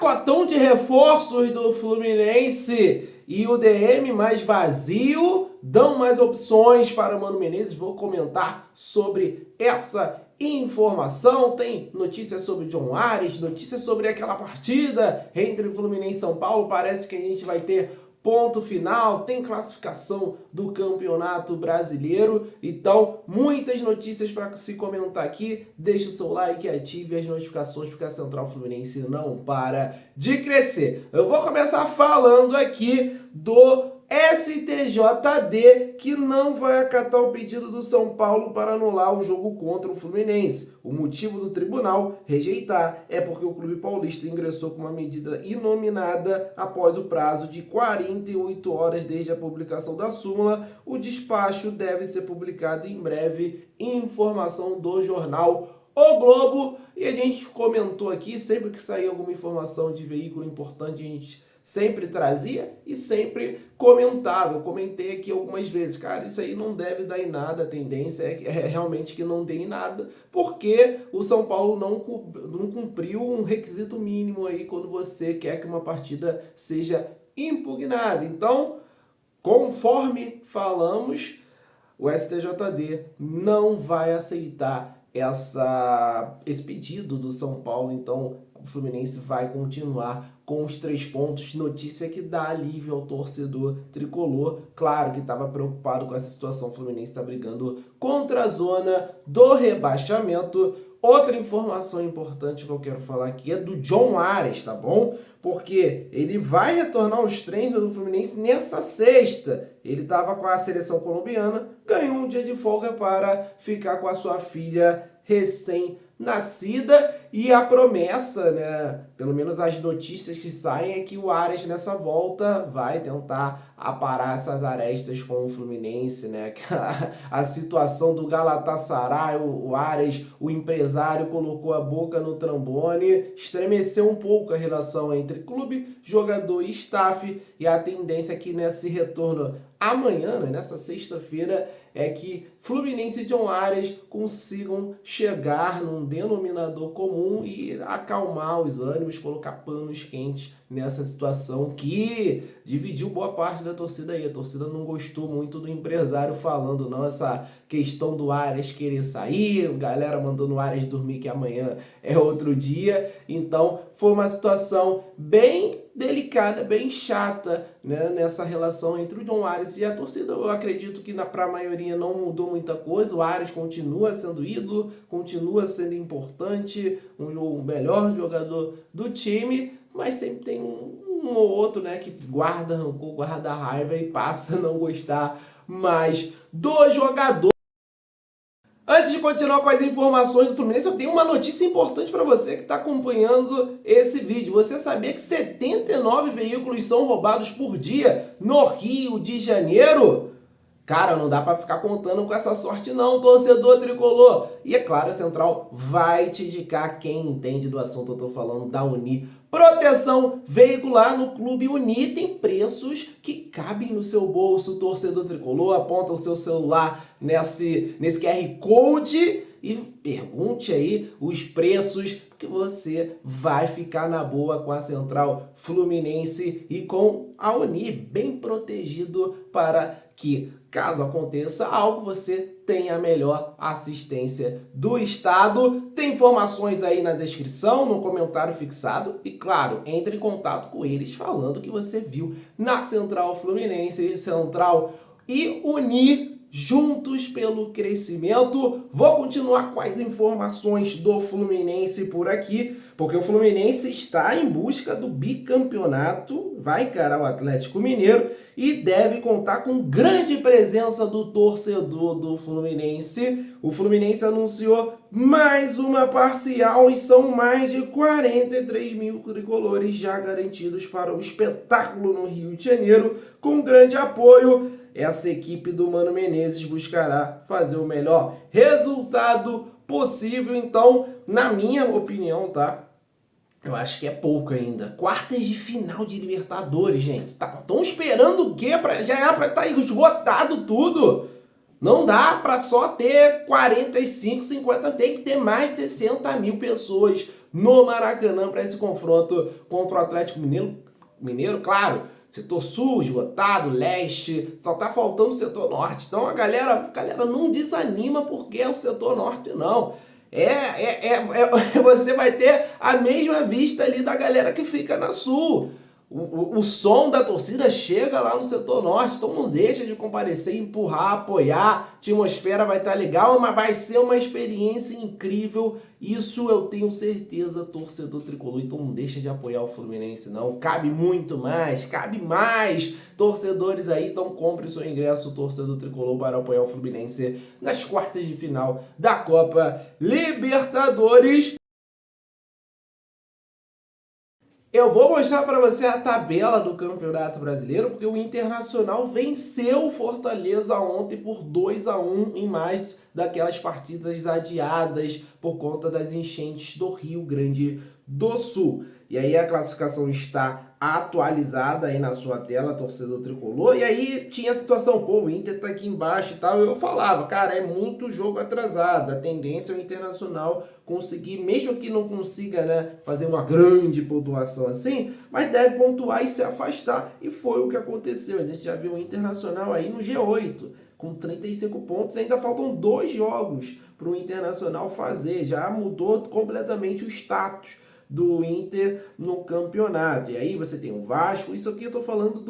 pacotão de reforços do Fluminense e o DM mais vazio dão mais opções para o Mano Menezes. Vou comentar sobre essa informação. Tem notícias sobre John Ares, notícias sobre aquela partida entre Fluminense e São Paulo. Parece que a gente vai ter ponto final, tem classificação do Campeonato Brasileiro, então muitas notícias para se comentar aqui. Deixa o seu like e ative as notificações porque a Central Fluminense não para de crescer. Eu vou começar falando aqui do STJD, que não vai acatar o pedido do São Paulo para anular o jogo contra o Fluminense. O motivo do tribunal rejeitar é porque o clube paulista ingressou com uma medida inominada após o prazo de 48 horas desde a publicação da súmula. O despacho deve ser publicado em breve. Informação do jornal O Globo. E a gente comentou aqui, sempre que saía alguma informação de veículo importante, a gente sempre trazia e sempre comentava. Eu comentei aqui algumas vezes, cara, isso aí não deve dar em nada, a tendência é realmente que não dê em nada, porque o São Paulo não cumpriu um requisito mínimo aí quando você quer que uma partida seja impugnada. Então, conforme falamos, o STJD não vai aceitar esse pedido do São Paulo, então o Fluminense vai continuar com os 3 pontos. Notícia que dá alívio ao torcedor tricolor. Claro que estava preocupado com essa situação. O Fluminense está brigando contra a zona do rebaixamento. Outra informação importante que eu quero falar aqui é do John Ares, tá bom? Porque ele vai retornar aos treinos do Fluminense nessa sexta. Ele estava com a seleção colombiana, ganhou um dia de folga para ficar com a sua filha recém-nascida, e a promessa, né, pelo menos as notícias que saem, é que o Ares nessa volta vai tentar aparar essas arestas com o Fluminense, né, a situação do Galatasaray, o Ares, o empresário, colocou a boca no trombone, estremeceu um pouco a relação entre clube, jogador e staff, e a tendência é que nesse retorno amanhã, né, nessa sexta-feira, é que Fluminense e John Ares consigam chegar num denominador comum e acalmar os ânimos, colocar panos quentes nessa situação que dividiu boa parte da torcida aí. A torcida não gostou muito do empresário falando, não, essa questão do Ares querer sair, galera mandando o Ares dormir que amanhã é outro dia. Então foi uma situação bem delicada, bem chata, né, nessa relação entre o John Ares e a torcida. Eu acredito que para a maioria não mudou muita coisa. O Ares continua sendo ídolo, continua sendo importante, o melhor jogador do time, mas sempre tem um ou outro, né, que guarda rancor, guarda raiva e passa a não gostar mais do jogador. Antes de continuar com as informações do Fluminense, eu tenho uma notícia importante para você que está acompanhando esse vídeo. Você sabia que 79 veículos são roubados por dia no Rio de Janeiro? Cara, não dá para ficar contando com essa sorte não, torcedor tricolor. E é claro, a Central vai te indicar quem entende do assunto. Eu tô falando da Uni Proteção Veicular. No Clube Uni tem preços que cabem no seu bolso, torcedor tricolor. Aponta o seu celular nesse QR Code e pergunte aí os preços, porque você vai ficar na boa com a Central Fluminense e com a Uni, bem protegido para que, caso aconteça algo, você tenha a melhor assistência do estado. Tem informações aí na descrição, no comentário fixado. E claro, entre em contato com eles falando o que você viu na Central Fluminense, Central e Uni, juntos pelo crescimento. Vou continuar com as informações do Fluminense por aqui, porque o Fluminense está em busca do bicampeonato, vai encarar o Atlético Mineiro e deve contar com grande presença do torcedor do Fluminense. O Fluminense anunciou mais uma parcial e são mais de 43 mil tricolores já garantidos para o espetáculo no Rio de Janeiro, com grande apoio. Essa equipe do Mano Menezes buscará fazer o melhor resultado possível. Então, na minha opinião, tá? Eu acho que é pouco ainda. Quartas de final de Libertadores, gente. Estão esperando o quê? Já é pra estar esgotado tudo. Não dá para só ter 45, 50, tem que ter mais de 60 mil pessoas no Maracanã para esse confronto contra o Atlético Mineiro, claro. Setor sul, esgotado, leste, só tá faltando o setor norte. Então a galera não desanima porque é o setor norte, não. Você vai ter a mesma vista ali da galera que fica na sul. O som da torcida chega lá no setor norte, então não deixa de comparecer, empurrar, apoiar. A atmosfera vai estar legal, mas vai ser uma experiência incrível. Isso eu tenho certeza, torcedor tricolor. Então não deixa de apoiar o Fluminense, não. Cabe muito mais, cabe mais torcedores aí. Então compre seu ingresso, torcedor tricolor, para apoiar o Fluminense nas quartas de final da Copa Libertadores. Eu vou mostrar para você a tabela do Campeonato Brasileiro, porque o Internacional venceu o Fortaleza ontem por 2-1 em mais daquelas partidas adiadas por conta das enchentes do Rio Grande do Sul. E aí a classificação está atualizada aí na sua tela, torcedor tricolor. E aí tinha a situação, pô, o Inter tá aqui embaixo e tal. Eu falava, cara, é muito jogo atrasado. A tendência é o Internacional conseguir, mesmo que não consiga, né, fazer uma grande pontuação assim, mas deve pontuar e se afastar. E foi o que aconteceu. A gente já viu o Internacional aí no G8, com 35 pontos. Ainda faltam 2 jogos para o Internacional fazer. Já mudou completamente o status do Inter no campeonato. E aí você tem o Vasco, isso aqui eu tô falando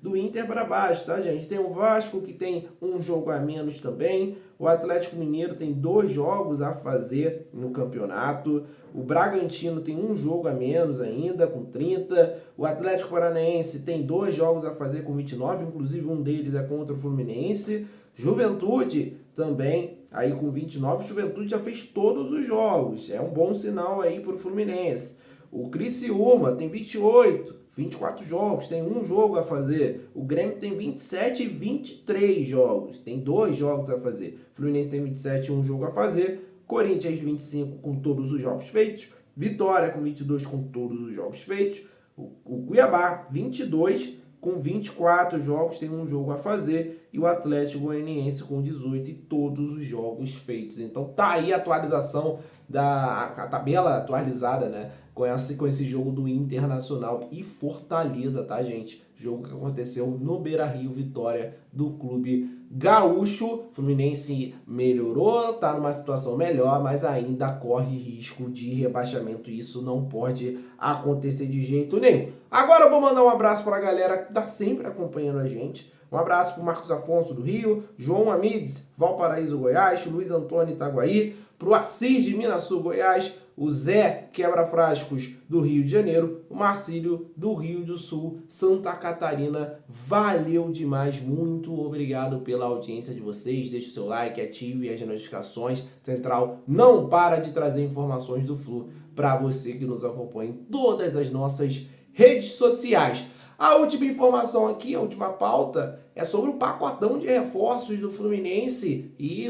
do Inter para baixo, tá, gente? Tem o Vasco que tem um jogo a menos também, o Atlético Mineiro tem 2 jogos a fazer no campeonato, o Bragantino tem um jogo a menos ainda, com 30, o Atlético Paranaense tem 2 jogos a fazer com 29, inclusive um deles é contra o Fluminense, Juventude também, aí com 29, Juventude já fez todos os jogos. É um bom sinal aí para o Fluminense. O Criciúma tem 28, 24 jogos, tem um jogo a fazer. O Grêmio tem 27 e 23 jogos, tem 2 jogos a fazer. O Fluminense tem 27 e um jogo a fazer. Corinthians 25 com todos os jogos feitos. Vitória com 22 com todos os jogos feitos. O Cuiabá 22 com 24 jogos, tem um jogo a fazer, e o Atlético Goianiense com 18 e todos os jogos feitos. Então tá aí a atualização a tabela atualizada, né? Com esse jogo do Internacional e Fortaleza, tá, gente? Jogo que aconteceu no Beira-Rio, vitória do clube gaúcho. Fluminense melhorou, tá numa situação melhor, mas ainda corre risco de rebaixamento. Isso não pode acontecer de jeito nenhum. Agora eu vou mandar um abraço para a galera que tá sempre acompanhando a gente. Um abraço para o Marcos Afonso do Rio, João Amides, Valparaíso, Goiás, Luiz Antônio Itaguaí, para o Assis de Minas Sul, Goiás, o Zé Quebra-Frascos do Rio de Janeiro, o Marcílio do Rio do Sul, Santa Catarina. Valeu demais, muito obrigado pela audiência de vocês. Deixe o seu like, ative as notificações. Central não para de trazer informações do Flu para você que nos acompanha em todas as nossas redes sociais. A última informação aqui, a última pauta, é sobre o pacotão de reforços do Fluminense e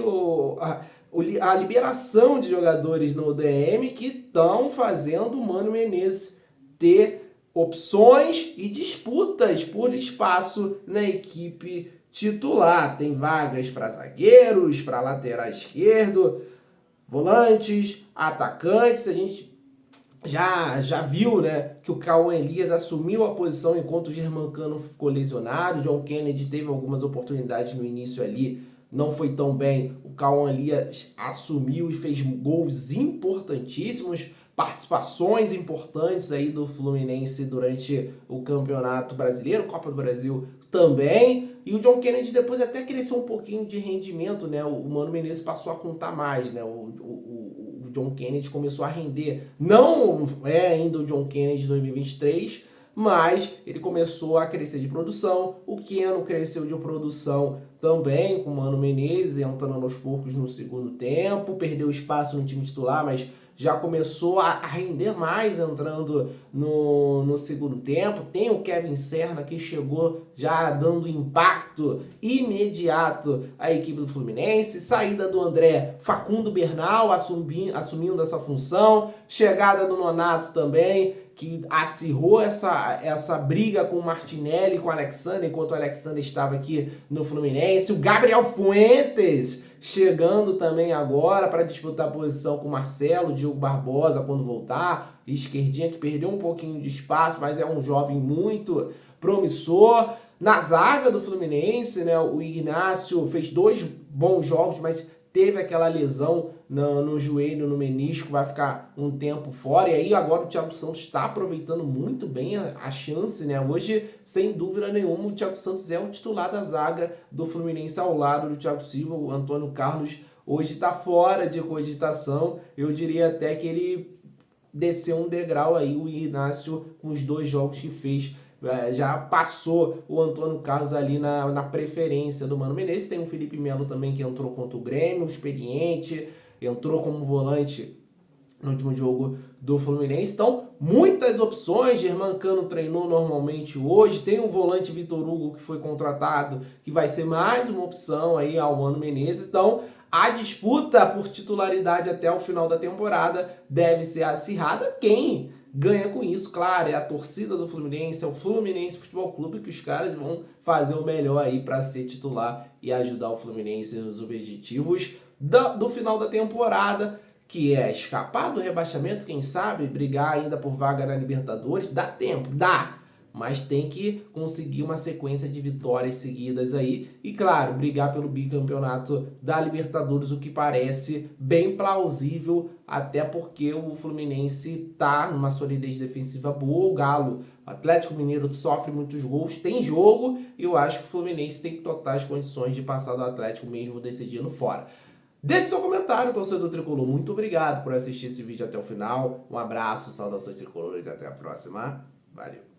a liberação de jogadores no DM que estão fazendo o Mano Menezes ter opções e disputas por espaço na equipe titular. Tem vagas para zagueiros, para lateral esquerdo, volantes, atacantes. A gente já viu, né, que o Cauã Elias assumiu a posição enquanto o Germancano ficou lesionado. O John Kennedy teve algumas oportunidades no início ali, não foi tão bem. O Cauã Elias assumiu e fez gols importantíssimos, participações importantes aí do Fluminense durante o Campeonato Brasileiro, Copa do Brasil também. E o John Kennedy depois até cresceu um pouquinho de rendimento, né? O Mano Menezes passou a contar mais, né? O John Kennedy começou a render. Não é ainda o John Kennedy de 2023, mas ele começou a crescer de produção. O Keno cresceu de produção também, com o Mano Menezes entrando aos poucos no segundo tempo. Perdeu espaço no time titular, mas já começou a render mais entrando no segundo tempo. Tem o Kevin Serna, que chegou já dando impacto imediato à equipe do Fluminense. Saída do André, Facundo Bernal assumindo essa função. Chegada do Nonato também, que acirrou essa briga com o Martinelli, com o Alexandre, enquanto o Alexandre estava aqui no Fluminense. O Gabriel Fuentes chegando também agora para disputar a posição com o Marcelo, Diogo Barbosa quando voltar, esquerdinha que perdeu um pouquinho de espaço, mas é um jovem muito promissor. Na zaga do Fluminense, né, o Ignacio fez 2 bons jogos, mas teve aquela lesão no joelho, no menisco, vai ficar um tempo fora. E aí agora o Thiago Santos está aproveitando muito bem a chance, né? Hoje, sem dúvida nenhuma, o Thiago Santos é o titular da zaga do Fluminense ao lado do Thiago Silva. O Antônio Carlos hoje está fora de cogitação. Eu diria até que ele desceu um degrau aí, o Inácio, com os 2 jogos que fez. Já passou o Antônio Carlos ali na preferência do Mano Menezes. Tem o Felipe Melo também que entrou contra o Grêmio, experiente, entrou como volante no último jogo do Fluminense. Então, muitas opções. Germancano treinou normalmente hoje. Tem o volante Vitor Hugo que foi contratado, que vai ser mais uma opção aí ao Mano Menezes. Então, a disputa por titularidade até o final da temporada deve ser acirrada. Quem ganha com isso, claro, é a torcida do Fluminense, é o Fluminense Futebol Clube, que os caras vão fazer o melhor aí para ser titular e ajudar o Fluminense nos objetivos do final da temporada, que é escapar do rebaixamento, quem sabe, brigar ainda por vaga na Libertadores. Dá tempo, dá, mas tem que conseguir uma sequência de vitórias seguidas aí e, claro, brigar pelo bicampeonato da Libertadores, o que parece bem plausível, até porque o Fluminense tá numa solidez defensiva boa. O Galo, o Atlético Mineiro, sofre muitos gols, tem jogo, e eu acho que o Fluminense tem totais condições de passar do Atlético mesmo decidindo fora. Deixe seu comentário, torcedor tricolor. Muito obrigado por assistir esse vídeo até o final. Um abraço, saudações tricolores e até a próxima. Valeu!